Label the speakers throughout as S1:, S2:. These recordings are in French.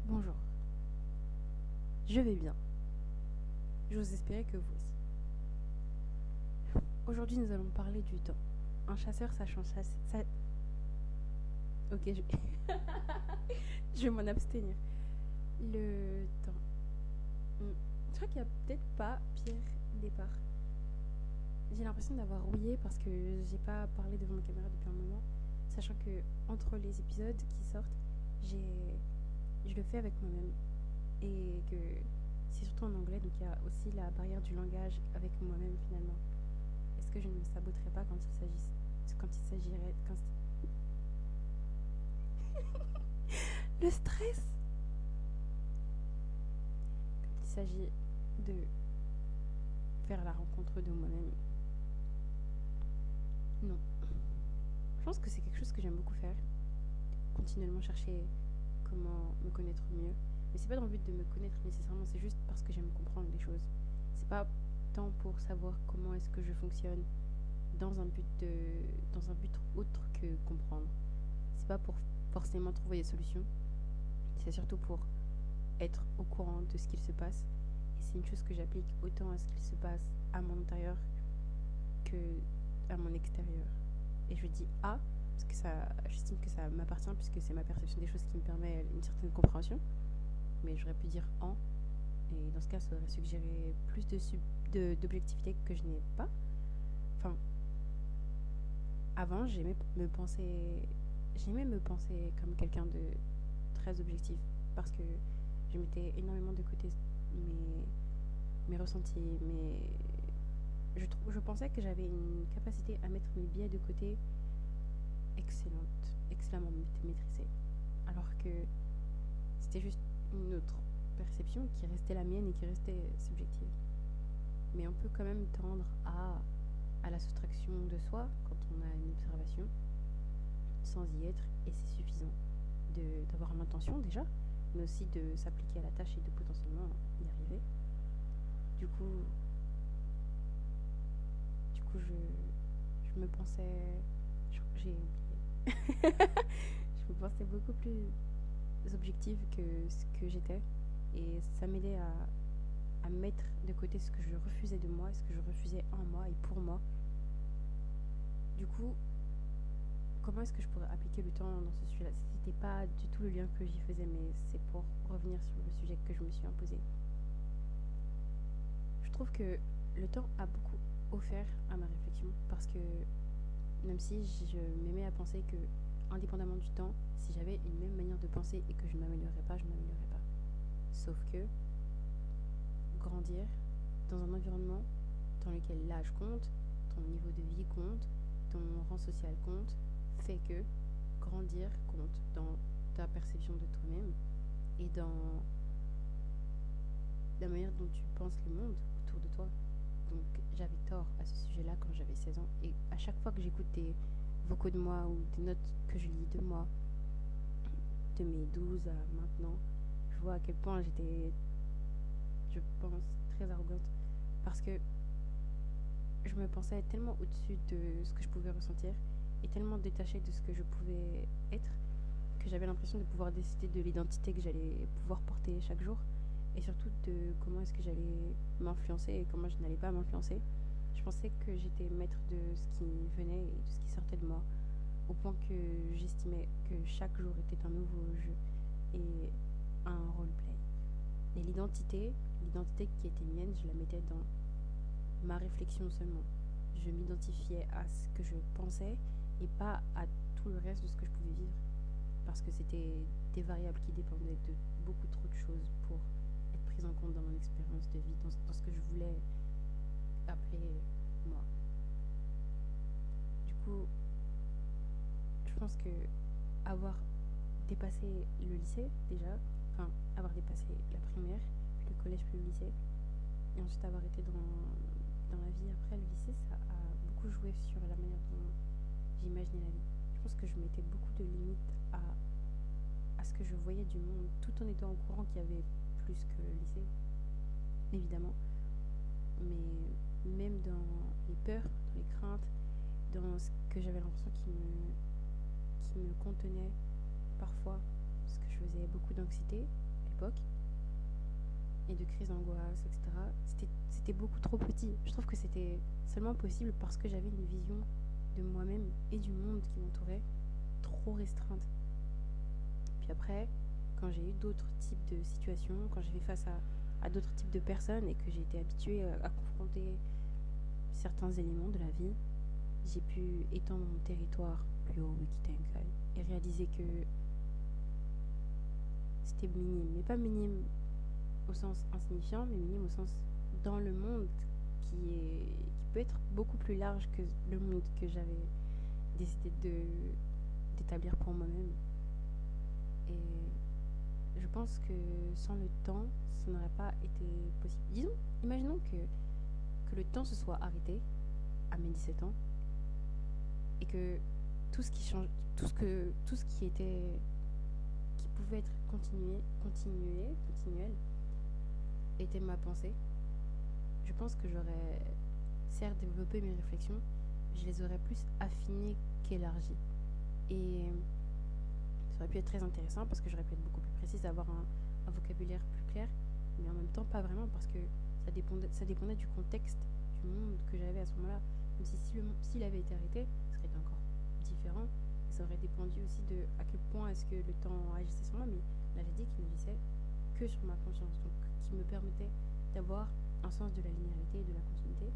S1: Bonjour, je vais bien. J'ose espérer que vous aussi. Aujourd'hui, nous allons parler du temps. Un chasseur sachant chasser. Ok, je vais m'en abstenir. Le temps. Je crois qu'il n'y a peut-être pas pire départ. J'ai l'impression d'avoir rouillé parce que j'ai pas parlé devant ma caméra depuis un moment. Sachant que entre les épisodes qui sortent, je le fais avec moi-même. Et que c'est surtout en anglais, donc il y a aussi la barrière du langage avec moi-même finalement. Est-ce que je ne me saboterais pas quand il s'agirait le stress quand il s'agit de faire la rencontre de moi-même? Non. Je pense que c'est quelque chose que j'aime beaucoup faire. Continuellement chercher comment me connaître mieux. Mais c'est pas dans le but de me connaître nécessairement, c'est juste parce que j'aime comprendre les choses. C'est pas tant pour savoir comment est-ce que je fonctionne dans un but autre que comprendre. C'est pas pour forcément trouver des solutions. C'est surtout pour être au courant de ce qu'il se passe. Et c'est une chose que j'applique autant à ce qu'il se passe à mon intérieur que à mon extérieur. Et je dis à parce que j'estime que ça m'appartient puisque c'est ma perception des choses qui me permet une certaine compréhension. Mais j'aurais pu dire en. Et dans ce cas, ça aurait suggéré plus d'objectivité que je n'ai pas. Enfin, avant, j'aimais me penser comme quelqu'un de très objectif parce que je mettais énormément de côté mes ressentis, je pensais que j'avais une capacité à mettre mes biais de côté excellemment maîtrisée. Alors que c'était juste une autre perception qui restait la mienne et qui restait subjective. Mais on peut quand même tendre à la soustraction de soi quand on a une observation sans y être, et c'est suffisant d'avoir l'intention déjà, mais aussi de s'appliquer à la tâche et de potentiellement y arriver. Du coup, je me pensais. J'ai oublié. Je me pensais beaucoup plus objective que ce que j'étais, et ça m'aidait à mettre de côté ce que je refusais de moi, ce que je refusais en moi et pour moi. Du coup, comment est-ce que je pourrais appliquer le temps dans ce sujet-là? C'était pas du tout le lien que j'y faisais, mais c'est pour revenir sur le sujet que je me suis imposé. Je trouve que le temps a beaucoup offert à ma réflexion parce que même si je m'aimais à penser que, indépendamment du temps, si j'avais une même manière de penser et que je ne m'améliorais pas, je ne m'améliorais pas. Sauf que grandir dans un environnement dans lequel l'âge compte, ton niveau de vie compte, ton rang social compte, fait que grandir compte dans ta perception de toi-même et dans la manière dont tu penses le monde autour de toi. Donc j'avais tort à ce sujet-là quand j'avais 16 ans. Et à chaque fois que j'écoute des vocaux de moi ou des notes que je lis de moi, de mes 12 à maintenant, je vois à quel point j'étais, je pense, très arrogante. Parce que je me pensais tellement au-dessus de ce que je pouvais ressentir et tellement détachée de ce que je pouvais être que j'avais l'impression de pouvoir décider de l'identité que j'allais pouvoir porter chaque jour et surtout de comment est-ce que j'allais m'influencer et comment je n'allais pas m'influencer. Je pensais que j'étais maître de ce qui venait et de ce qui sortait de moi, au point que j'estimais que chaque jour était un nouveau jeu et un roleplay. Et l'identité qui était mienne, je la mettais dans ma réflexion seulement. Je m'identifiais à ce que je pensais et pas à tout le reste de ce que je pouvais vivre. Parce que c'était des variables qui dépendaient de beaucoup trop de choses pour être prises en compte dans mon expérience de vie, dans ce que je voulais appeler moi. Du coup, je pense que avoir dépassé le lycée déjà, enfin avoir dépassé la primaire, puis le collège, puis le lycée, et ensuite avoir été dans la vie après le lycée, ça a beaucoup joué sur la manière dont j'imaginais la vie. Je pense que je mettais beaucoup de limites à ce que je voyais du monde, tout en étant au courant qu'il y avait plus que le lycée, évidemment. Mais même dans les peurs, dans les craintes, dans ce que j'avais l'impression qui me contenait parfois, parce que je faisais beaucoup d'anxiété, l'époque et de crises d'angoisse, etc., c'était beaucoup trop petit. Je trouve que c'était seulement possible parce que j'avais une vision de moi-même et du monde qui m'entourait trop restreinte. Puis après, quand j'ai eu d'autres types de situations, quand j'ai fait face à d'autres types de personnes et que j'ai été habituée à confronter certains éléments de la vie, j'ai pu étendre mon territoire plus haut Wikitenkai et réaliser que c'était minime, mais pas minime au sens insignifiant, mais minime au sens dans le monde qui peut être beaucoup plus large que le monde que j'avais décidé d'établir pour moi-même. Et je pense que sans le temps, ça n'aurait pas été possible. Imaginons que le temps se soit arrêté à mes 17 ans et que tout ce qui change, tout ce qui pouvait être continuel, était ma pensée. Je pense que j'aurais certes développé mes réflexions, je les aurais plus affinées qu'élargies. Et ça aurait pu être très intéressant parce que j'aurais pu être beaucoup plus précise, avoir un vocabulaire plus clair, mais en même temps pas vraiment parce que ça dépendait du contexte du monde que j'avais à ce moment-là. Même si s'il avait été arrêté, ça serait été encore différent. Et ça aurait dépendu aussi de à quel point est-ce que le temps agissait sur moi, mais là j'ai dit qu'il n'agissait que sur ma conscience, donc qui me permettait d'avoir un sens de la linéarité et de la continuité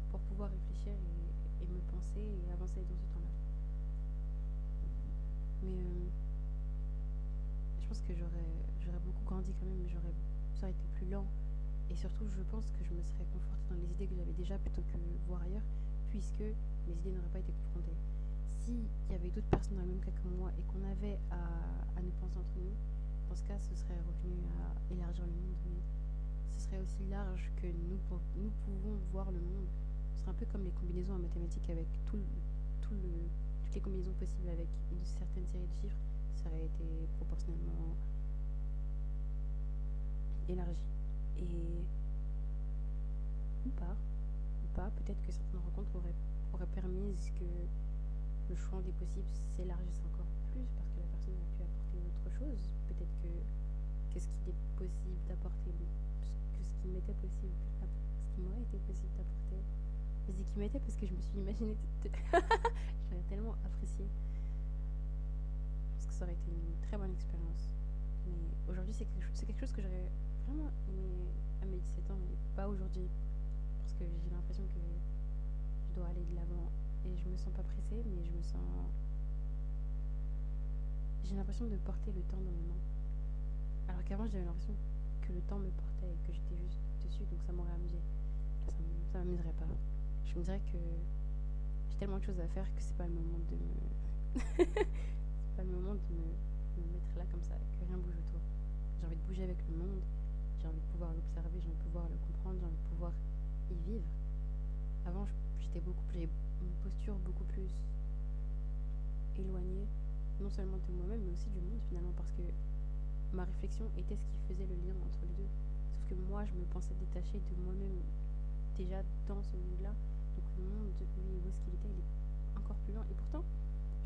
S1: pour pouvoir réfléchir et me penser et avancer dans ce temps-là. Mais je pense que j'aurais beaucoup grandi quand même, mais ça aurait été plus lent. Et surtout, je pense que je me serais confortée dans les idées que j'avais déjà plutôt que voir ailleurs, puisque mes idées n'auraient pas été confrontées. S'il y avait d'autres personnes dans le même cas que moi et qu'on avait à nous penser entre nous, dans ce cas, ce serait revenu à élargir le monde, mais ce serait aussi large que nous pouvons voir le monde. Ce serait un peu comme les combinaisons en mathématiques avec toutes les combinaisons possibles avec une certaine série de chiffres, ça aurait été proportionnellement élargi. Et ou pas, peut-être que certaines rencontres auraient permis que le champ des possibles s'élargisse encore plus parce que la personne a pu apporter autre chose. Peut-être que ce qu'il est possible d'apporter, que ce qui m'était possible, ce qui m'aurait été possible d'apporter. Je dis qu'il m'était parce que je me suis imaginé. J'aurais tellement apprécié. Parce que ça aurait été une très bonne expérience. Mais aujourd'hui, c'est quelque chose que j'aurais vraiment aimé à mes 17 ans, mais pas aujourd'hui. Parce que j'ai l'impression que je dois aller de l'avant. Et je me sens pas pressée, mais j'ai l'impression de porter le temps dans mes mains. Alors qu'avant, j'avais l'impression que le temps me portait et que j'étais juste dessus, donc ça m'aurait amusé. Là, ça m'amuserait pas. Je me dirais que j'ai tellement de choses à faire que c'est pas le moment de me c'est pas le moment de me mettre là comme ça, que rien bouge autour. J'ai envie de bouger avec le monde, j'ai envie de pouvoir l'observer, j'ai envie de pouvoir le comprendre, j'ai envie de pouvoir y vivre. Avant, j'avais une posture beaucoup plus éloignée, non seulement de moi-même, mais aussi du monde finalement, parce que ma réflexion était ce qui faisait le lien entre les deux. Sauf que moi, je me pensais détachée de moi-même déjà dans ce monde-là. Donc le monde, lui, où est-ce qu'il était, il est encore plus loin. Et pourtant,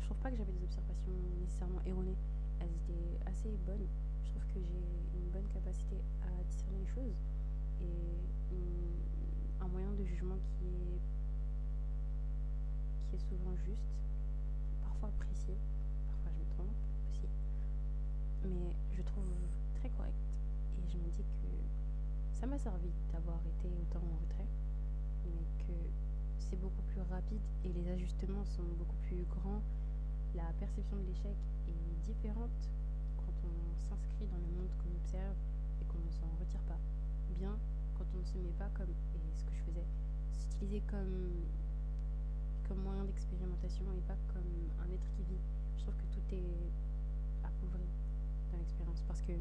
S1: je trouve pas que j'avais des observations nécessairement erronées. Elles étaient assez bonnes. Je trouve que j'ai une bonne capacité à discerner les choses et un moyen de jugement qui est souvent juste, parfois précis, parfois je me trompe aussi, mais je trouve très correct. Et je me dis que ça m'a servi d'avoir été autant en retrait, mais que c'est beaucoup plus rapide et les ajustements sont beaucoup plus grands. La perception de l'échec est différente quand on s'inscrit dans le monde qu'on observe et qu'on ne s'en retire pas. Ou bien quand on ne se met pas comme, et ce que je faisais, s'utiliser comme moyen d'expérimentation et pas comme un être qui vit. Je trouve que tout est appauvri dans l'expérience parce que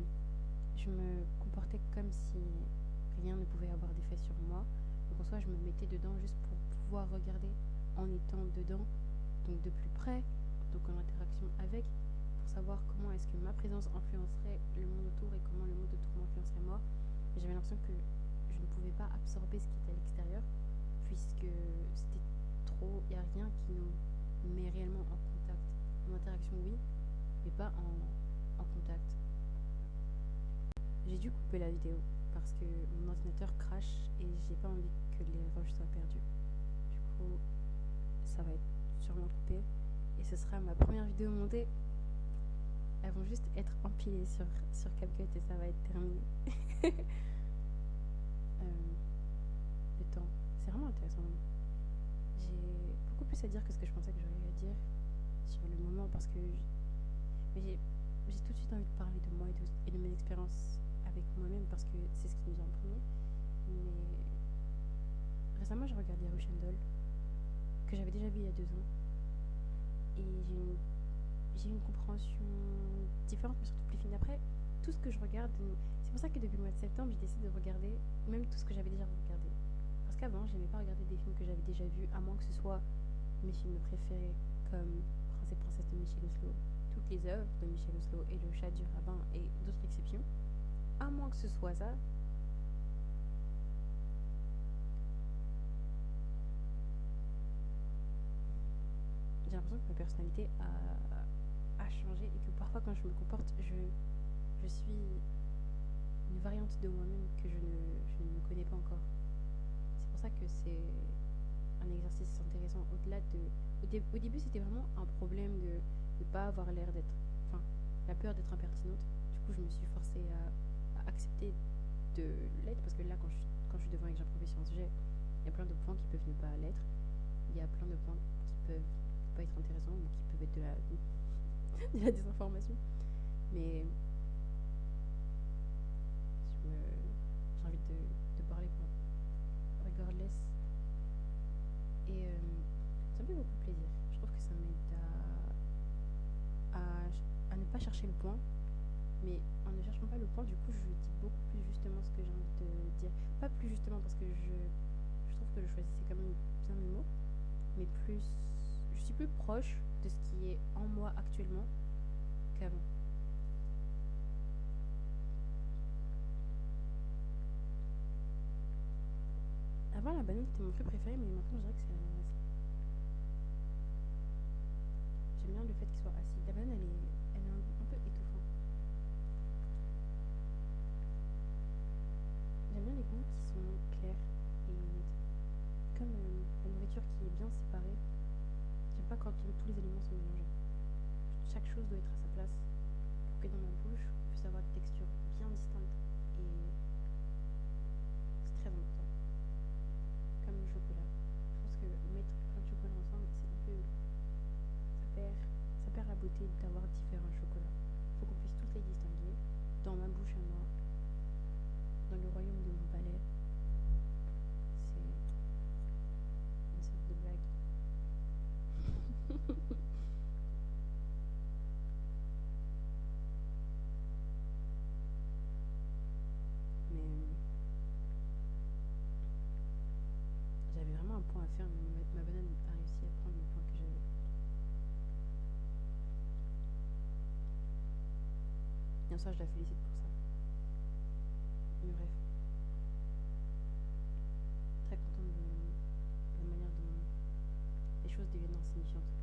S1: je me comportais comme si rien ne pouvait avoir d'effet sur moi. Donc en soi, je me mettais dedans juste pour pouvoir regarder en étant dedans, donc de plus près, donc en interaction avec, pour savoir comment est-ce que ma présence influencerait le monde autour et comment le monde autour m'influencerait moi. Et j'avais l'impression que je ne pouvais pas absorber ce qui était à l'extérieur puisque c'était trop, il n'y a rien qui nous met réellement en contact. En interaction, oui, mais pas en contact. dû couper la vidéo parce que mon ordinateur crash et j'ai pas envie que les rushs soient perdus. Du coup, ça va être sûrement coupé et ce sera ma première vidéo montée. Elles vont juste être empilées sur CapCut et ça va être terminé. Le temps, c'est vraiment intéressant. J'ai beaucoup plus à dire que ce que je pensais que j'aurais à dire sur le moment parce que j'ai tout de suite envie de parler de moi et de mes expériences avec moi-même parce que c'est ce qui me vient en premier. Mais récemment, j'ai regardé Rush and Doll que j'avais déjà vu il y a 2 ans et j'ai une compréhension différente mais surtout plus fine. Après, tout ce que je regarde, c'est pour ça que depuis le mois de septembre, j'ai décidé de regarder même tout ce que j'avais déjà regardé. Parce qu'avant, j'aimais pas regarder des films que j'avais déjà vus, à moins que ce soit mes films préférés comme Prince et Princesse de Michel Oslo, toutes les œuvres de Michel Oslo et Le Chat du Rabbin et d'autres exceptions. À moins que ce soit ça, j'ai l'impression que ma personnalité a changé et que parfois quand je me comporte, je suis une variante de moi-même que je ne me connais pas encore. C'est pour ça que c'est un exercice intéressant au-delà de... Au début, c'était vraiment un problème de ne pas avoir l'air d'être... Enfin, la peur d'être impertinente. Du coup, je me suis forcée à accepter de l'être parce que là, quand je suis devant et que j'improvise sur un sujet, il y a plein de points qui peuvent ne pas l'être. Il y a plein de points qui peuvent pas être intéressants ou qui peuvent être de la désinformation. Mais j'ai envie de parler quoi. Regardless. Et ça me fait beaucoup plaisir. Je trouve que ça m'aide à ne pas chercher le point. Mais en ne cherchant pas le point, du coup, je dis beaucoup plus justement ce que j'ai envie de dire. Pas plus justement parce que je trouve que je choisissais quand même bien mes mots. Mais plus... Je suis plus proche de ce qui est en moi actuellement qu'avant. Avant, la banane était mon fruit préféré, mais maintenant, je dirais que c'est l'ananas. J'aime bien le fait qu'il soit acide. La banane, elle est un peu étouffante. J'aime bien les goûts qui sont clairs et nets. Comme la nourriture qui est bien séparée. J'aime pas quand tous les aliments sont mélangés. Chaque chose doit être à sa place pour que dans ma bouche, on puisse avoir des textures bien distinctes. Et c'est très important. Comme le chocolat. Je pense que mettre plein de chocolats ensemble, c'est un peu... Ça perd la beauté d'avoir différents chocolats. Il faut qu'on puisse tous les distinguer. Dans ma bouche à moi, dans le royaume de mon palais, c'est une sorte de blague. Mais j'avais vraiment un point à faire, mais ma banane a réussi à prendre le point que j'avais. Et en soi, je la félicite pour ça. Mais bref. Très contente de la manière dont les choses deviennent insignifiantes.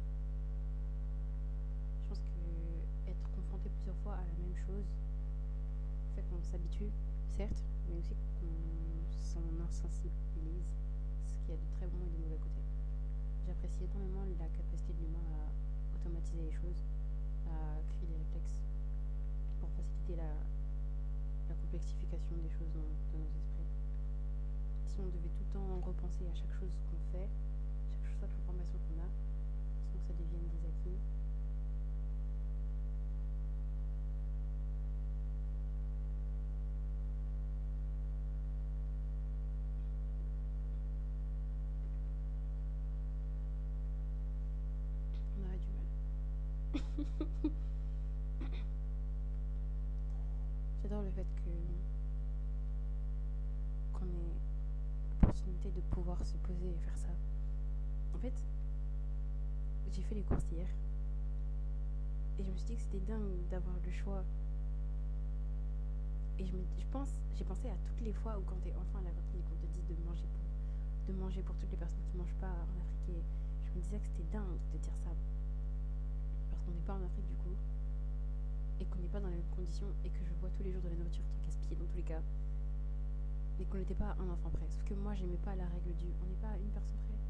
S1: Je pense que être confronté plusieurs fois à la même chose fait qu'on s'habitue, certes, mais aussi qu'on s'en insensibilise, ce qui a de très bons et de mauvais côtés. J'apprécie énormément la capacité de l'humain à automatiser les choses, à créer des réflexes pour faciliter la complexification des choses dans nos esprits. Si on devait tout le temps repenser à chaque chose qu'on fait, chaque information qu'on a, sans que ça devienne des acquis, on aurait du mal. J'adore le fait qu'on ait l'opportunité de pouvoir se poser et faire ça. En fait, j'ai fait les courses hier et je me suis dit que c'était dingue d'avoir le choix. Et j'ai pensé à toutes les fois où quand t'es enfant à la cantine et qu'on te dit de manger pour toutes les personnes qui mangent pas en Afrique. Et je me disais que c'était dingue de dire ça parce qu'on n'est pas en Afrique du coup. et qu'on n'est pas dans les mêmes conditions et que je vois tous les jours de la nourriture qui est gaspillée dans tous les cas, mais qu'on n'était pas un enfant près. Sauf que moi, j'aimais pas la règle du on n'est pas une personne près.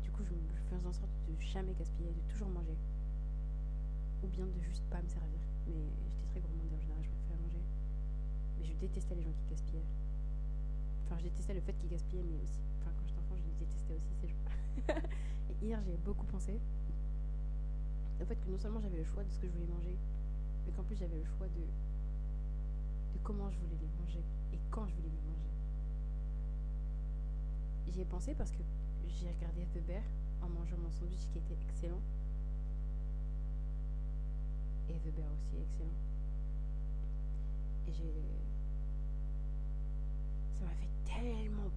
S1: Du coup, je fais en sorte de jamais gaspiller, de toujours manger. Ou bien de juste pas me servir. Mais j'étais très gourmande en général, je préférais manger. Mais je détestais les gens qui gaspillaient. Enfin, je détestais le fait qu'ils gaspillaient, mais aussi. Enfin, quand j'étais enfant, je détestais aussi ces gens. Et hier, j'ai beaucoup pensé au fait que non seulement j'avais le choix de ce que je voulais manger, mais qu'en plus j'avais le choix de comment je voulais les manger et quand je voulais les manger. J'y ai pensé parce que j'ai regardé The Bear en mangeant mon sandwich qui était excellent. Et The Bear aussi excellent. Et ça m'a fait tellement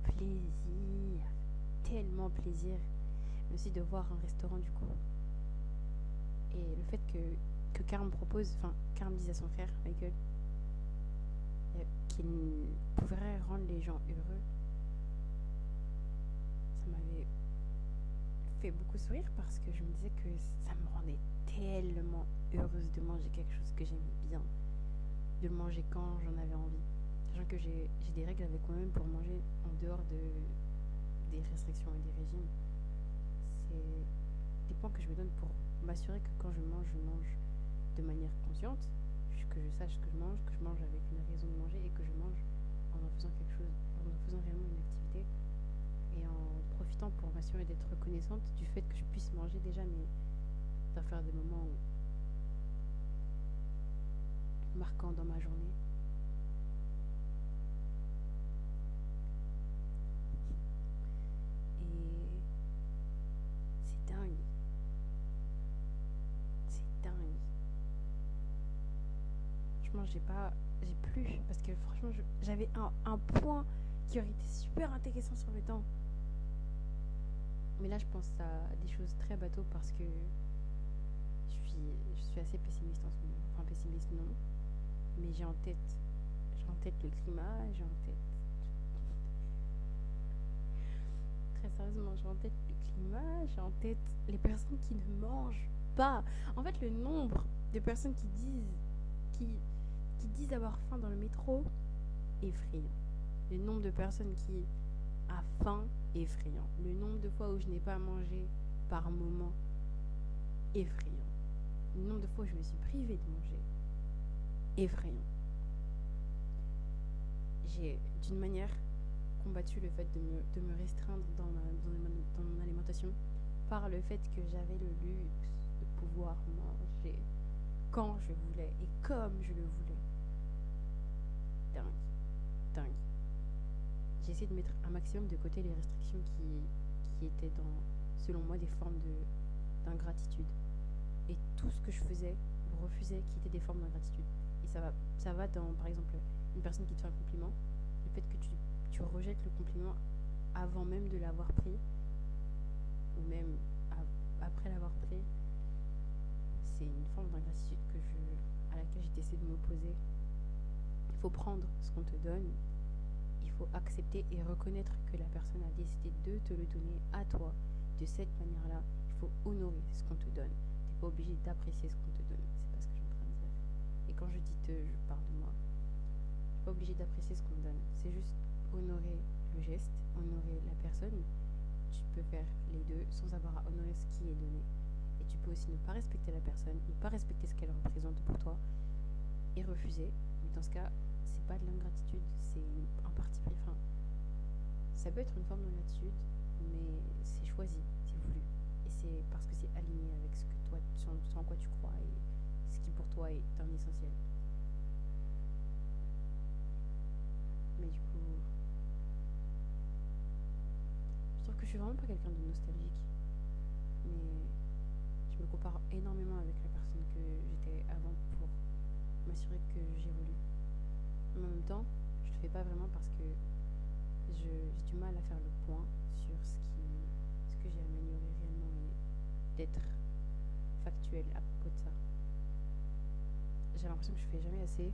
S1: plaisir, mais aussi de voir un restaurant du coup. Et le fait que Carm propose, enfin Carm dise à son frère Michael qu'il pourrait rendre les gens heureux, ça m'avait fait beaucoup sourire parce que je me disais que ça me rendait tellement heureuse de manger quelque chose que j'aimais bien, de le manger quand j'en avais envie. Sachant que j'ai des règles avec moi-même pour manger en dehors des restrictions et des régimes. C'est des points que je me donne pour m'assurer que quand je mange de manière consciente, que je sache ce que je mange avec une raison de manger et que je mange en faisant quelque chose, en faisant réellement une activité et en profitant pour m'assurer d'être reconnaissante du fait que je puisse manger déjà, mais d'en faire des moments marquants dans ma journée. Et c'est dingue. Franchement, j'ai plus parce que franchement, j'avais un point qui aurait été super intéressant sur le temps. Mais là, je pense à des choses très bateaux parce que je suis assez pessimiste en ce moment. Enfin, pessimiste non, mais j'ai en tête le climat, j'ai en tête. Très sérieusement, j'ai en tête le climat, j'ai en tête les personnes qui ne mangent pas. En fait, le nombre de personnes qui disent avoir faim dans le métro, effrayant. Le nombre de personnes qui a faim, effrayant. Le nombre de fois où je n'ai pas mangé par moment, effrayant. Le nombre de fois où je me suis privée de manger, effrayant. J'ai d'une manière combattu le fait de me restreindre dans mon alimentation par le fait que j'avais le luxe de pouvoir manger quand je voulais et comme je le voulais. Dingue. J'ai essayé de mettre un maximum de côté les restrictions qui étaient selon moi, des formes d'ingratitude. Et tout ce que je faisais ou refusais qui étaient des formes d'ingratitude. Et ça va dans, par exemple, une personne qui te fait un compliment, le fait que tu rejettes le compliment avant même de l'avoir pris, ou même après l'avoir pris, c'est une forme d'ingratitude à laquelle j'ai décidé de m'opposer. Il faut prendre ce qu'on te donne, il faut accepter et reconnaître que la personne a décidé de te le donner à toi de cette manière-là. Il faut honorer ce qu'on te donne. Tu n'es pas obligé d'apprécier ce qu'on te donne. C'est pas ce que je suis en train de dire. Et quand je dis je parle de moi. Je suis pas obligé d'apprécier ce qu'on me donne. C'est juste honorer le geste, honorer la personne. Tu peux faire les deux sans avoir à honorer ce qui est donné. Et tu peux aussi ne pas respecter la personne, ne pas respecter ce qu'elle représente pour toi et refuser. Mais dans ce cas, c'est pas de l'ingratitude, c'est un parti pris. Enfin, ça peut être une forme d'ingratitude, mais c'est choisi, c'est voulu. Et c'est parce que c'est aligné avec ce que toi, ce en quoi tu crois et ce qui pour toi est un essentiel. Mais du coup, je trouve que je suis vraiment pas quelqu'un de nostalgique. Mais je me compare énormément avec la personne que j'étais avant pour m'assurer que j'évolue. Mais en même temps, je le fais pas vraiment parce que j'ai du mal à faire le point sur ce que j'ai amélioré réellement et d'être factuel à propos de ça. J'ai l'impression que je fais jamais assez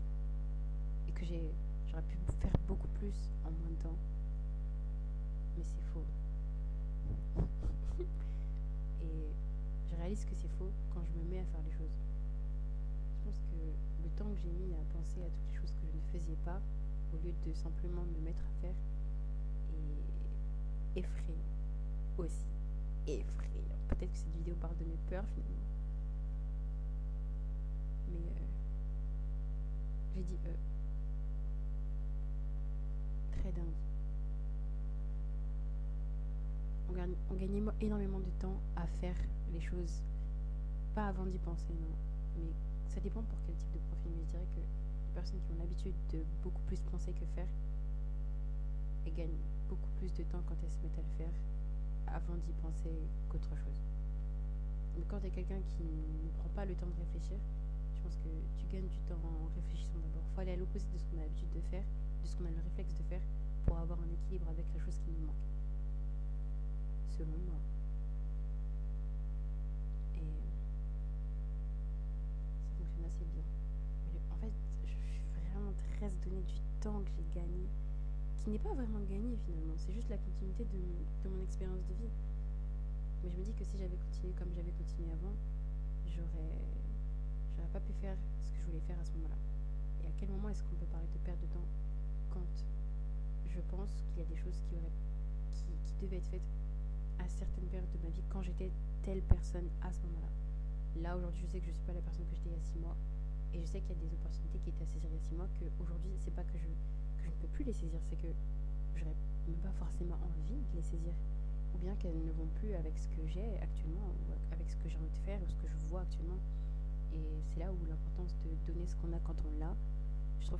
S1: et que j'aurais pu faire beaucoup plus en moins de temps. Mais c'est faux. Et je réalise que c'est faux quand je me mets à faire les choses. Je pense que le temps que j'ai mis à penser à toutes les choses que je ne faisais pas, au lieu de simplement me mettre à faire, est effrayant aussi. Effrayant. Peut-être que cette vidéo parle de mes peurs finalement. Mais j'ai dit très dingue. On gagnait énormément de temps à faire les choses, pas avant d'y penser, non. Mais ça dépend pour quel type de profil. Mais je dirais que les personnes qui ont l'habitude de beaucoup plus penser que faire, elles gagnent beaucoup plus de temps quand elles se mettent à le faire avant d'y penser qu'autre chose. Mais quand tu es quelqu'un qui ne prend pas le temps de réfléchir, je pense que tu gagnes du temps en réfléchissant d'abord. Il faut aller à l'opposé de ce qu'on a l'habitude de faire, de ce qu'on a le réflexe de faire, pour avoir un équilibre avec la chose qui nous manque. Selon moi. Et ça fonctionne assez bien. Mais en fait, je suis vraiment très donné du temps que j'ai gagné, qui n'est pas vraiment gagné finalement, c'est juste la continuité de mon expérience de vie. Mais je me dis que si j'avais continué comme j'avais continué avant, j'aurais pas pu faire ce que je voulais faire à ce moment-là. Et à quel moment est-ce qu'on peut parler de perte de temps quand je pense qu'il y a des choses qui devaient être faites à certaines périodes de ma vie quand j'étais telle personne à ce moment-là. Là, aujourd'hui, je sais que je suis pas la personne que j'étais il y a 6 mois. Et je sais qu'il y a des opportunités qui étaient à saisir il y a 6 mois qu'aujourd'hui, c'est pas que je ne peux plus les saisir, c'est que j'aurais même pas forcément envie de les saisir. Ou bien qu'elles ne vont plus avec ce que j'ai actuellement, ou avec ce que j'ai envie de faire, ou ce que je vois actuellement. Et c'est là où l'importance de donner ce qu'on a quand on l'a, je trouve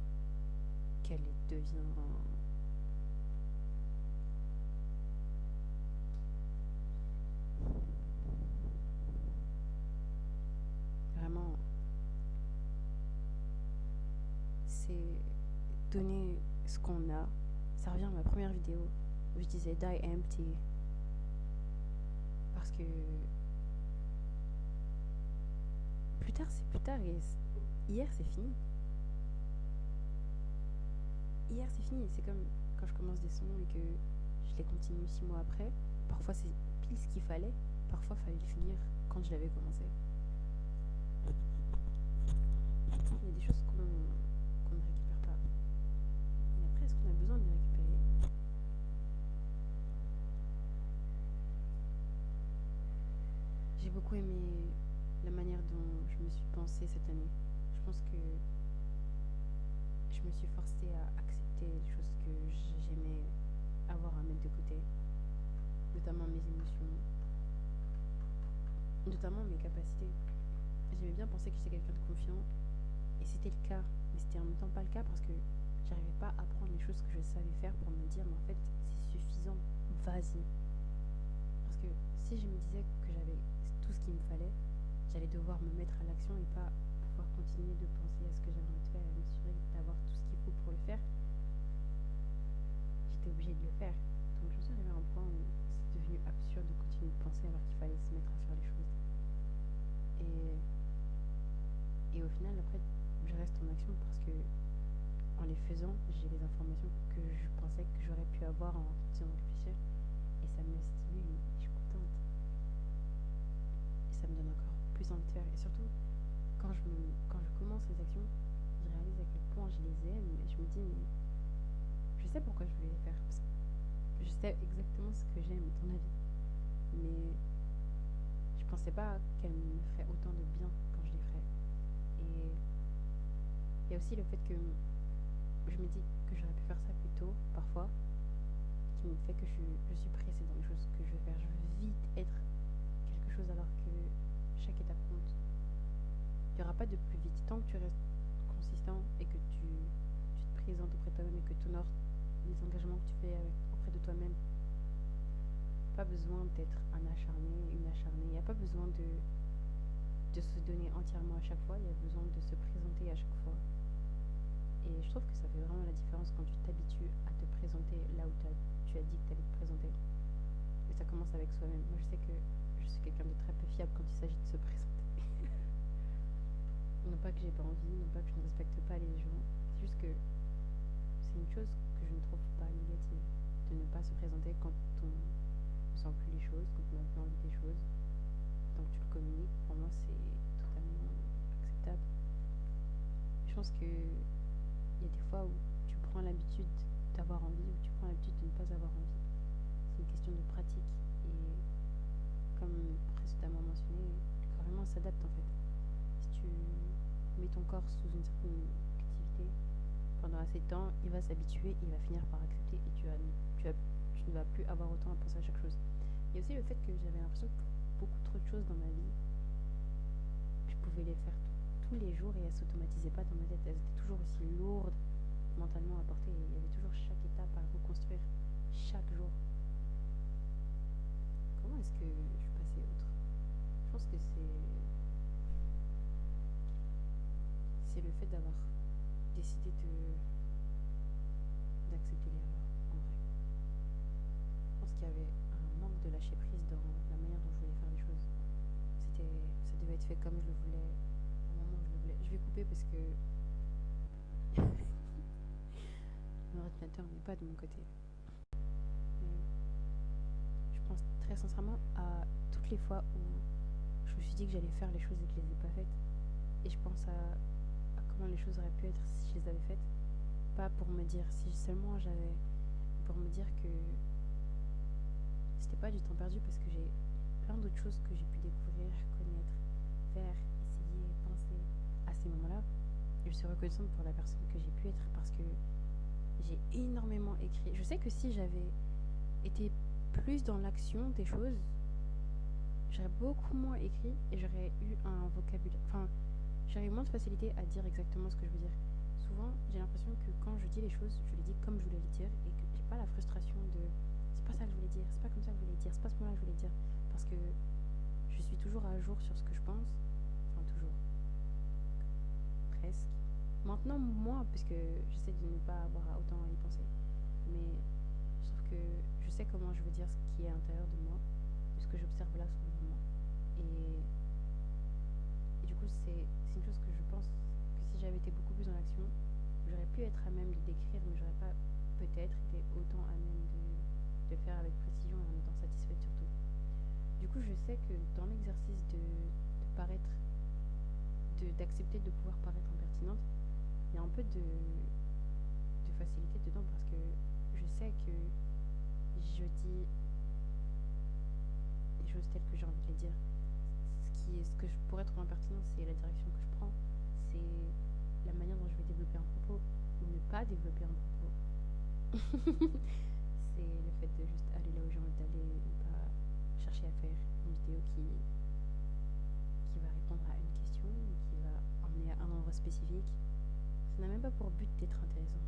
S1: qu'elle devient vraiment, c'est donner ce qu'on a. Ça revient à ma première vidéo où je disais die empty, parce que plus tard c'est plus tard, et hier c'est fini. Hier c'est fini. C'est comme quand je commence des sons et que je les continue 6 mois après. Parfois c'est pile ce qu'il fallait, parfois il fallait le finir quand je l'avais commencé. Il y a des choses qu'on ne récupère pas. Mais après, est-ce qu'on a besoin de les récupérer? J'ai beaucoup aimé la manière dont je me suis pensée cette année. Je pense que je me suis forcée à accepter les choses que j'aimais avoir à mettre de côté, notamment mes émotions, notamment mes capacités. J'aimais bien penser que j'étais quelqu'un de confiant, et c'était le cas, mais c'était en même temps pas le cas parce que j'arrivais pas à prendre les choses que je savais faire pour me dire, mais en fait, c'est suffisant, vas-y. Parce que si je me disais que j'avais tout ce qu'il me fallait, j'allais devoir me mettre à l'action et pas pouvoir continuer de penser à ce que j'avais envie de faire et m'assurer d'avoir tout ce qu'il faut pour le faire. J'étais obligée de le faire. Donc je me suis arrivée à un point où c'est devenu absurde de continuer de penser alors qu'il fallait se mettre à faire les choses. Et au final, après, je reste en action parce que en les faisant, j'ai les informations que je pensais que j'aurais pu avoir en continuant de réfléchir. Et ça me stimule, je suis contente. Et ça me donne encore plus envie de faire. Et surtout, quand je commence les actions, je réalise à quel point je les aime. Et je me dis, mais je sais pourquoi je voulais les faire. Parce que je sais exactement ce que j'aime dans la vie. Mais je pensais pas qu'elle me ferait autant de bien quand je les ferais. Et il y a aussi le fait que je me dis que j'aurais pu faire ça plus tôt, parfois, qui me fait que je suis pressée dans les choses que je veux faire. Je veux vite être quelque chose alors que chaque étape compte. Il n'y aura pas de plus vite. Tant que tu restes consistant et que tu te présentes auprès de toi-même et que tu honores les engagements que tu fais auprès de toi-même, pas besoin d'être un acharné, une acharnée. Il n'y a pas besoin de se donner entièrement à chaque fois. Il y a besoin de se présenter à chaque fois. Et je trouve que ça fait vraiment la différence quand tu t'habitues à te présenter là où tu as dit que tu allais te présenter. Et ça commence avec soi-même. Moi, je sais que je suis quelqu'un de très peu fiable quand il s'agit de se présenter. Non pas que j'ai pas envie, non pas que je ne respecte pas les gens. C'est juste que c'est une chose que je ne trouve pas négative. De ne pas se présenter quand on ne sent plus les choses, quand on n'a plus envie des choses. Tant que tu le communiques, pour moi, c'est totalement acceptable. je pense que il y a des fois où tu prends l'habitude d'avoir envie ou tu prends l'habitude de ne pas avoir envie. C'est une question de pratique. Et comme précédemment mentionné, le corps humain s'adapte en fait. Si tu mets ton corps sous une certaine activité pendant assez de temps, il va s'habituer, il va finir par accepter et tu ne vas plus avoir autant à penser à chaque chose. Il y a aussi le fait que j'avais l'impression que pour beaucoup trop de choses dans ma vie, je pouvais les faire tous les jours et elles s'automatisaient pas dans ma tête. Elles étaient toujours aussi lourdes mentalement à porter et il y avait toujours chaque étape à reconstruire chaque jour. Comment est-ce que je suis passée outre? Je pense que c'est le fait d'avoir décidé d'accepter l'erreur en vrai. Je pense qu'il y avait un manque de lâcher prise dans la manière dont je voulais faire les choses. Ça devait être fait comme je le voulais, au moment où je le voulais. Je vais couper parce que mon ordinateur n'est pas de mon côté. Mais je pense très sincèrement à toutes les fois où je me suis dit que j'allais faire les choses et que je les ai pas faites. Et je pense à comment les choses auraient pu être si je les avais faites. Pas pour me dire si seulement j'avais. Pour me dire que c'était pas du temps perdu parce que j'ai plein d'autres choses que j'ai pu découvrir, connaître, faire, essayer, penser à ces moments-là. Et je suis reconnaissante pour la personne que j'ai pu être parce que j'ai énormément écrit. Je sais que si j'avais été plus dans l'action des choses, j'aurais beaucoup moins écrit et j'aurais eu un vocabulaire. Enfin, j'aurais eu moins de facilité à dire exactement ce que je veux dire. Souvent, j'ai l'impression que quand je dis les choses, je les dis comme je voulais les dire et que j'ai pas la frustration de c'est pas ça que je voulais dire, c'est pas comme ça que je voulais dire, c'est pas ce mot-là que je voulais dire. Parce que je suis toujours à jour sur ce que je pense. Enfin, toujours. Presque. Maintenant, moins, puisque j'essaie de ne pas avoir autant à y penser. Mais je trouve que je sais comment je veux dire ce qui est à l'intérieur de moi, ce que j'observe là sur le moment. Et du coup, c'est une chose que je pense que si j'avais été beaucoup plus dans l'action, j'aurais pu être à même de décrire, mais j'aurais pas peut-être été autant à même de le faire avec précision et en étant satisfaite surtout. Du coup, je sais que dans l'exercice de paraître, d'accepter de pouvoir paraître impertinente, il y a un peu de facilité dedans parce que je sais que je dis les choses telles que j'ai envie de les dire. Ce que je pourrais trouver impertinent, c'est la direction que je prends, c'est la manière dont je vais développer un propos ou ne pas développer un propos. C'est le fait de juste aller là où j'ai envie d'aller et pas chercher à faire une vidéo qui va répondre à une question, qui va emmener à un endroit spécifique. Ça n'a même pas pour but d'être intéressant.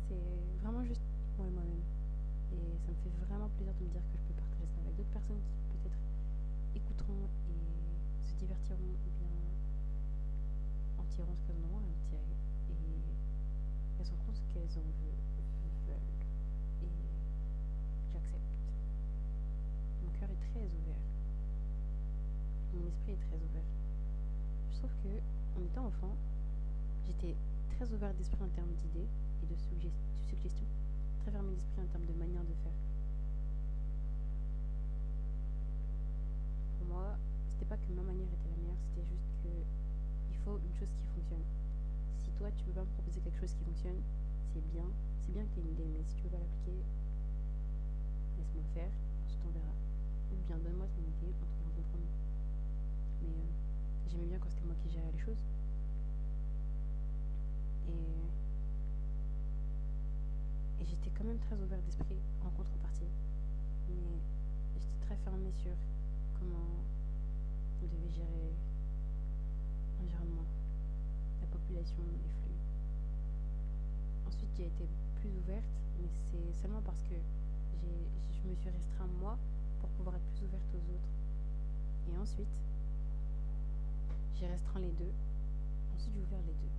S1: C'est vraiment juste moi et moi-même. Et ça me fait vraiment plaisir de me dire que je peux partager ça avec d'autres personnes qui peut-être écouteront et se divertiront ou bien en tireront ce qu'elles en auront à en tirer. Et elles en feront ce qu'elles en veulent. Et j'accepte. Mon cœur est très ouvert. Mon esprit est très ouvert. Je trouve que en étant enfant, j'étais très ouvert d'esprit en termes d'idées et de suggestions, très fermé d'esprit en termes de manière de faire. Pour moi, c'était pas que ma manière était la meilleure, c'était juste que il faut une chose qui fonctionne. Si toi tu peux pas me proposer quelque chose qui fonctionne, c'est bien que tu aies une idée, mais si tu veux pas l'appliquer, laisse-moi le faire, ensuite on verra. Ou bien donne-moi ton idée, on trouvera un compromis. Mais j'aimais bien quand c'était moi qui gérais les choses. Et j'étais quand même très ouvert d'esprit en contrepartie. Mais j'étais très fermée sur comment on devait gérer l'environnement, la population, les flux. Ensuite, j'ai été plus ouverte, mais c'est seulement parce que je me suis restreint moi pour pouvoir être plus ouverte aux autres. Et ensuite, j'ai restreint les deux. Ensuite, j'ai ouvert les deux.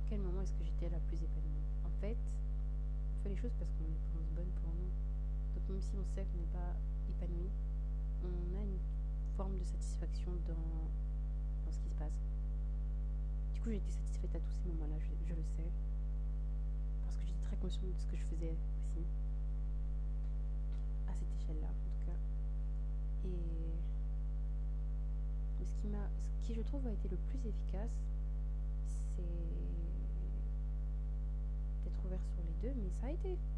S1: Quel moment est-ce que j'étais la plus épanouie? En fait, on fait les choses parce qu'on pense bonne pour nous. Donc même si on sait qu'on n'est pas épanoui, on a une forme de satisfaction dans ce qui se passe. Du coup, j'ai été satisfaite à tous ces moments-là, je le sais. Parce que j'étais très consciente de ce que je faisais aussi. À cette échelle-là, en tout cas. Et ce qui je trouve a été le plus efficace, c'est d'être ouvert sur les deux, mais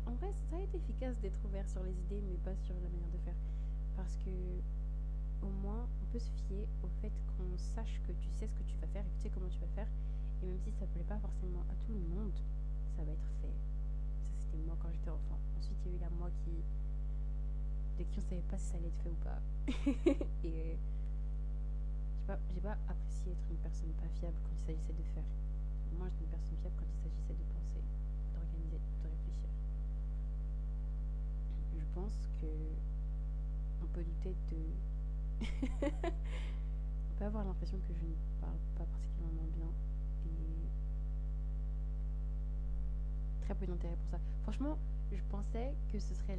S1: en vrai, ça a été efficace d'être ouvert sur les idées, mais pas sur la manière de faire. Parce que, au moins, on peut se fier au fait qu'on sache que tu sais ce que tu vas faire et que tu sais comment tu vas le faire. Et même si ça plaît pas forcément à tout le monde, ça va être fait. Ça, c'était moi quand j'étais enfant. Ensuite, il y a eu la moi de qui on savait pas si ça allait être fait ou pas. Et j'ai pas apprécié être une personne pas fiable quand il s'agissait de faire. Moi, j'étais une personne fiable quand il s'agissait de penser, d'organiser, de réfléchir. Je pense que on peut douter de. On peut avoir l'impression que je ne parle pas particulièrement bien et très peu d'intérêt pour ça. Franchement, je pensais que ce serait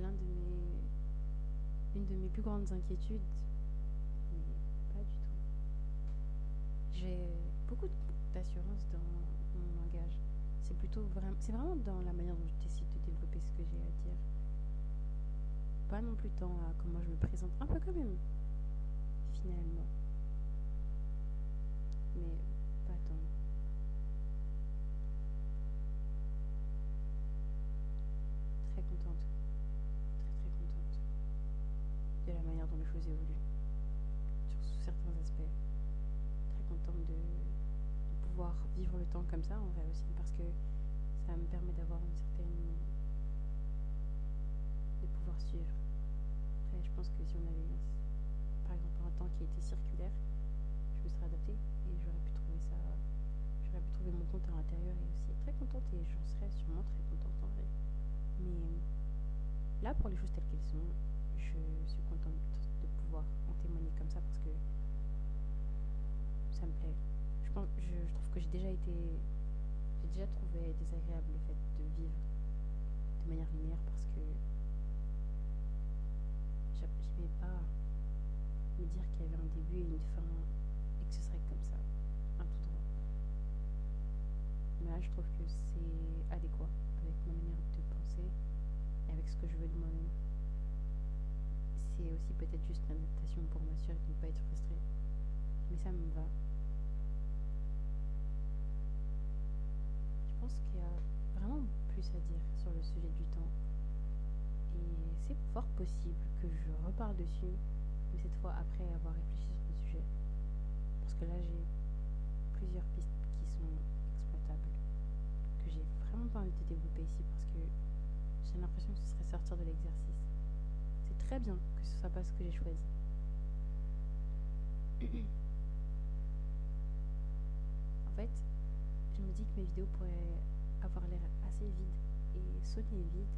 S1: l'une de mes plus grandes inquiétudes, mais pas du tout. J'ai beaucoup d'assurance dans mon langage. C'est vraiment dans la manière dont je décide de développer ce que j'ai à dire. Pas non plus tant à comment je me présente, un peu quand même, finalement. Mais pas tant. Très contente. Très très contente de la manière dont les choses évoluent. Sous certains aspects. Très contente de pouvoir vivre le temps comme ça en vrai aussi. Parce que ça me permet d'avoir une certaine. De pouvoir suivre. Après, je pense que si on avait eu, par exemple, un temps qui était circulaire, je me serais adaptée et j'aurais pu trouver mon compte à l'intérieur et aussi être très contente et j'en serais sûrement très contente en vrai. Mais là, pour les choses telles qu'elles sont, je suis contente de pouvoir en témoigner comme ça parce que ça me plaît. Je trouve que j'ai déjà trouvé désagréable le fait de vivre de manière linéaire parce que j'aimais pas me dire qu'il y avait un début et une fin et que ce serait comme ça, un tout droit. Mais là, je trouve que c'est adéquat avec ma manière de penser et avec ce que je veux de moi-même. C'est aussi peut-être juste une adaptation pour m'assurer de ne pas être frustrée. Mais ça me va. Je pense qu'il y a vraiment plus à dire sur le sujet du temps. Et c'est fort possible que je reparle dessus, mais cette fois après avoir réfléchi sur le sujet. Parce que là, j'ai plusieurs pistes qui sont exploitables, que j'ai vraiment pas envie de développer ici parce que j'ai l'impression que ce serait sortir de l'exercice. C'est très bien que ce soit pas ce que j'ai choisi. En fait, je me dis que mes vidéos pourraient avoir l'air assez vides et sonner vides.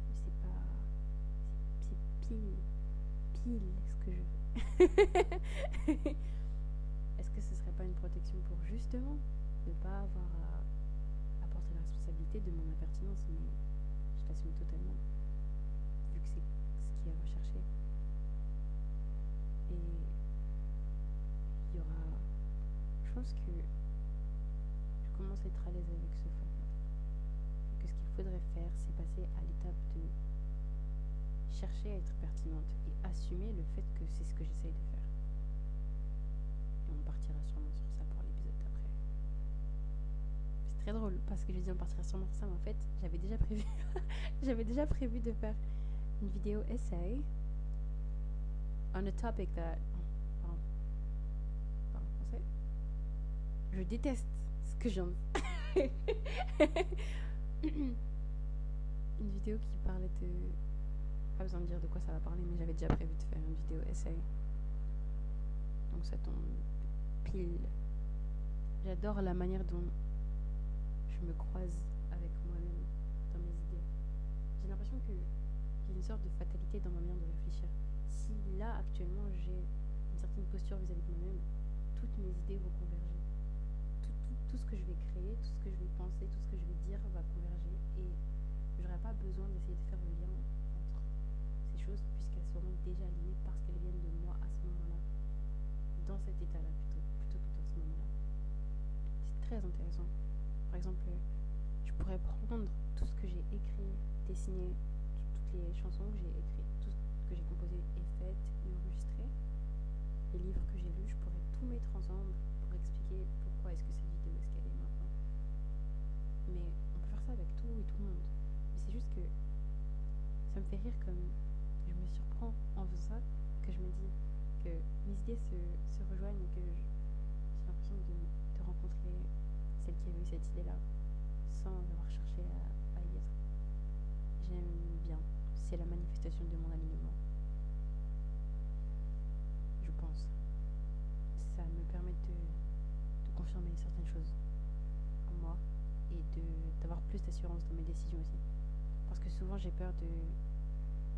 S1: Mais c'est pas. C'est pile ce que je veux. Est-ce que ce serait pas une protection pour justement ne pas avoir à porter la responsabilité de mon impertinence, mais je l'assume totalement, vu que c'est ce qui est recherché. Et il y aura. Je pense que je commence à être à l'aise avec ce fait. Que ce qu'il faudrait faire, c'est passer à l'étape de chercher à être pertinente et assumer le fait que c'est ce que j'essaye de faire. Et on partira sûrement sur ça pour l'épisode d'après. C'est très drôle parce que j'ai dit on partira sûrement sur ça, mais en fait, j'avais déjà prévu j'avais déjà prévu de faire une vidéo essay on a topic that pardon français. Je déteste ce que j'ai une vidéo qui parlait de. Pas besoin de dire de quoi ça va parler, mais j'avais déjà prévu de faire une vidéo essay. Donc ça tombe pile. J'adore la manière dont je me croise avec moi-même dans mes idées. J'ai l'impression qu'il y a une sorte de fatalité dans ma manière de réfléchir. Si là, actuellement, j'ai une certaine posture vis-à-vis de moi-même, toutes mes idées vont converger. Tout ce que je vais créer, tout ce que je vais penser, tout ce que je vais dire va converger et j'aurai pas besoin d'essayer de faire le lien entre ces choses puisqu'elles seront déjà alignées parce qu'elles viennent de moi à ce moment-là, dans cet état-là plutôt que dans ce moment-là. C'est très intéressant. Par exemple, je pourrais prendre tout ce que j'ai écrit, dessiné, toutes les chansons que j'ai écrites, tout ce que j'ai composé et fait et enregistré les livres que j'ai lus, je pourrais tout mettre ensemble pour expliquer pourquoi est-ce que cette vidéo est ce qu'elle est maintenant. Mais on peut faire ça avec tout et tout le monde. Mais c'est juste que ça me fait rire comme je me surprends en faisant ça, que je me dis que mes idées se rejoignent et que j'ai l'impression de rencontrer celle qui avait eu cette idée-là sans avoir cherché à y être. J'aime bien. C'est la manifestation de mon alignement. Je pense. Ça me permet de confirmer certaines choses en moi et d'avoir plus d'assurance dans mes décisions aussi. Parce que souvent j'ai peur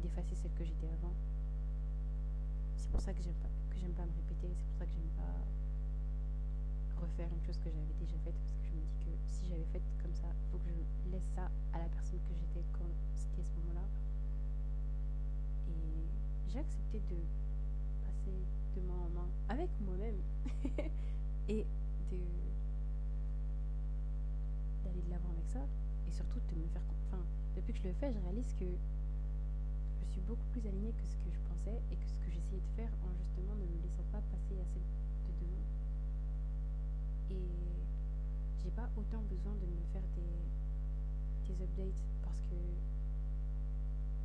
S1: d'effacer celle que j'étais avant. C'est pour ça que j'aime pas me répéter, c'est pour ça que j'aime pas refaire une chose que j'avais déjà faite, parce que je me dis que si j'avais fait comme ça, il faut que je laisse ça à la personne que j'étais quand c'était à ce moment-là. Et j'ai accepté de passer de main en main avec moi-même et d'aller de l'avant avec ça, et surtout de me faire depuis que je le fais, je réalise que je suis beaucoup plus alignée que ce que je pensais et que ce que j'essayais de faire en justement ne me laissant pas passer à celle de demain. Et j'ai pas autant besoin de me faire des updates parce que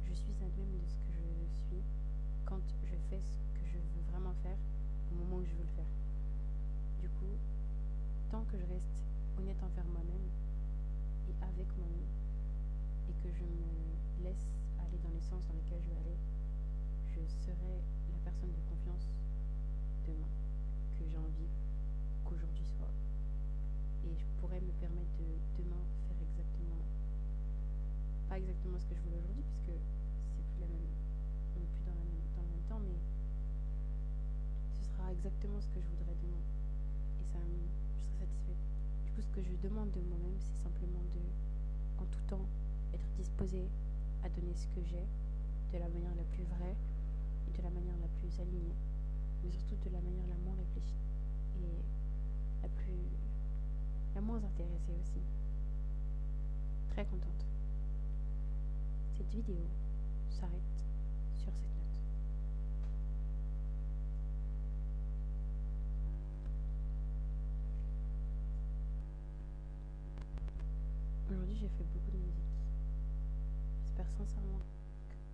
S1: je suis elle-même de ce que je suis quand je fais ce que je veux vraiment faire au moment où je veux le faire. Du coup, tant que je reste honnête envers moi-même et avec moi-même et que je me laisse aller dans les sens dans lesquels je veux aller, je serai la personne de confiance demain que j'ai envie qu'aujourd'hui soit. Et je pourrais me permettre de demain faire pas exactement ce que je voulais aujourd'hui, puisque c'est plus la même, on n'est plus dans le même temps, mais ce sera exactement ce que je voudrais demain. Et je serai satisfaite. Du coup, ce que je demande de moi-même, c'est simplement en tout temps, être disposée à donner ce que j'ai de la manière la plus vraie et de la manière la plus alignée, mais surtout de la manière la moins réfléchie et la moins intéressée aussi. Très contente. Cette vidéo s'arrête sur cette note. Aujourd'hui, j'ai fait beaucoup de musique. J'espère sincèrement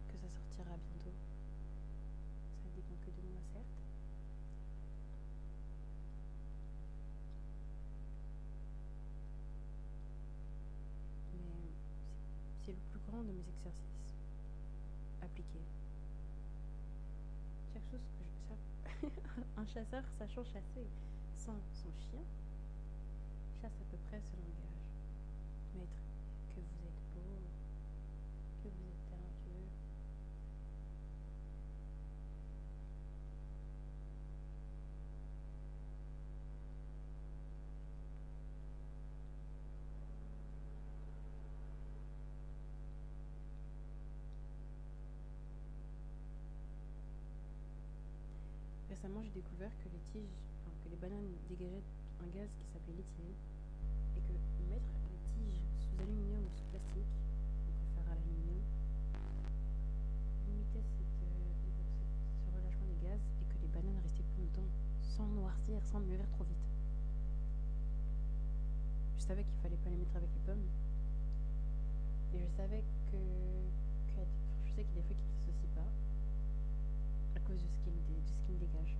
S1: que ça sortira bientôt. Ça dépend que de moi, certes. Mais c'est le plus grand de mes exercices appliqués. Chaque chose un chasseur, sachant chasser sans son chien, chasse à peu près ce langage. Maître, que vous êtes beau, que vous êtes talentueux. Récemment, j'ai découvert que que les bananes dégageaient un gaz qui s'appelait l'éthylène, et que mettre les tiges sous aluminium ou sous plastique, on préfère à l'aluminium, limitait ce relâchement des gaz et que les bananes restaient plus longtemps sans noircir, sans mûrir trop vite. Je savais qu'il fallait pas les mettre avec les pommes, et je savais je sais qu'il y a des fois qu'ils ne s'associent pas à cause de ce qu'il dégage.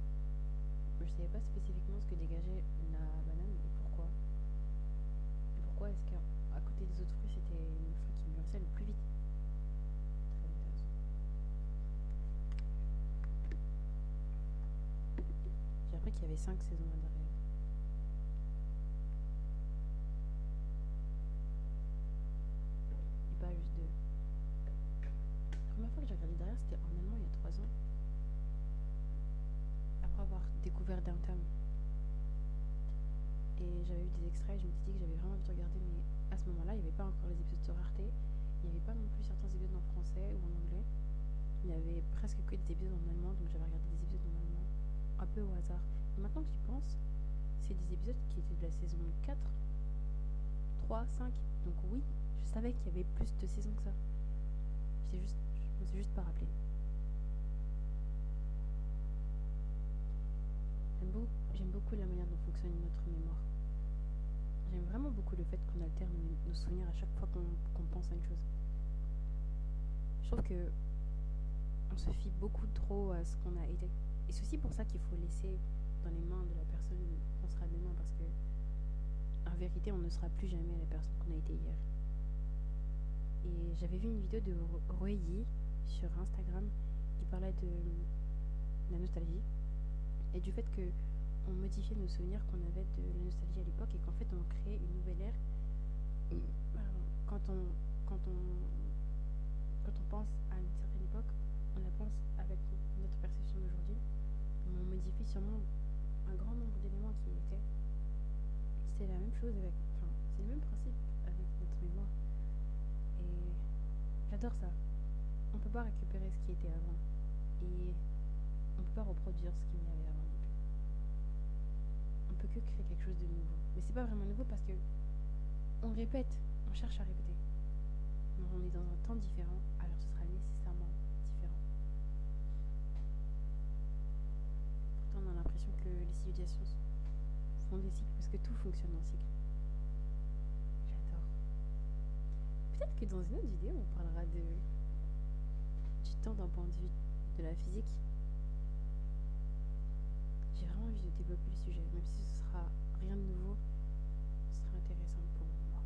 S1: Mais je savais pas spécifiquement ce que dégageait la banane et pourquoi. Et pourquoi est-ce qu'à côté des autres fruits, c'était le fruit qui mûrissait le plus vite. Très intéressant. J'ai appris qu'il y avait 5 saisons mandarines. Et pas juste 2. La première fois que j'ai regardé derrière, c'était en allemand il y a 3 ans. Après avoir découvert Downtown. Et j'avais vu des extraits et je me suis dit que j'avais vraiment envie de regarder, mais à ce moment-là, il n'y avait pas encore les épisodes sur Arte. Il n'y avait pas non plus certains épisodes en français ou en anglais. Il y avait presque que des épisodes en allemand, donc j'avais regardé des épisodes en allemand, un peu au hasard. Et maintenant que j'y pense, c'est des épisodes qui étaient de la saison 4, 3, 5. Donc oui, je savais qu'il y avait plus de saisons que ça. Je me suis juste pas rappelé. j'aime beaucoup la manière dont fonctionne notre mémoire. J'aime vraiment beaucoup le fait qu'on alterne nos souvenirs à chaque fois qu'on pense à une chose. Je trouve que on se fie beaucoup trop à ce qu'on a été. Et c'est aussi pour ça qu'il faut laisser dans les mains de la personne qu'on sera demain, parce que en vérité, on ne sera plus jamais la personne qu'on a été hier. Et j'avais vu une vidéo de Roeyi sur Instagram qui parlait de la nostalgie et du fait que on modifiait nos souvenirs qu'on avait de la nostalgie à l'époque et qu'en fait on créait une nouvelle ère. Quand on, quand on, quand on pense à une certaine époque, on la pense avec notre perception d'aujourd'hui, mais on modifie sûrement un grand nombre d'éléments qui étaient. C'est la même chose avec, enfin, c'est le même principe avec notre mémoire. Et j'adore ça. On peut pas récupérer ce qui était avant et on peut pas reproduire ce qu'il y avait avant non plus. On peut que créer quelque chose de nouveau. Mais c'est pas vraiment nouveau parce que on répète, on cherche à répéter. Mais on est dans un temps différent, alors ce sera nécessairement différent. Pourtant, on a l'impression que les civilisations font des cycles parce que tout fonctionne en cycle. J'adore. Peut-être que dans une autre vidéo, on parlera du temps d'un point de vue de la physique. J'ai vraiment envie de développer le sujet, même si ce sera rien de nouveau, ce sera intéressant pour moi.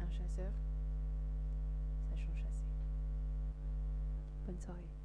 S1: Un chasseur, sachant chasser. Bonne soirée.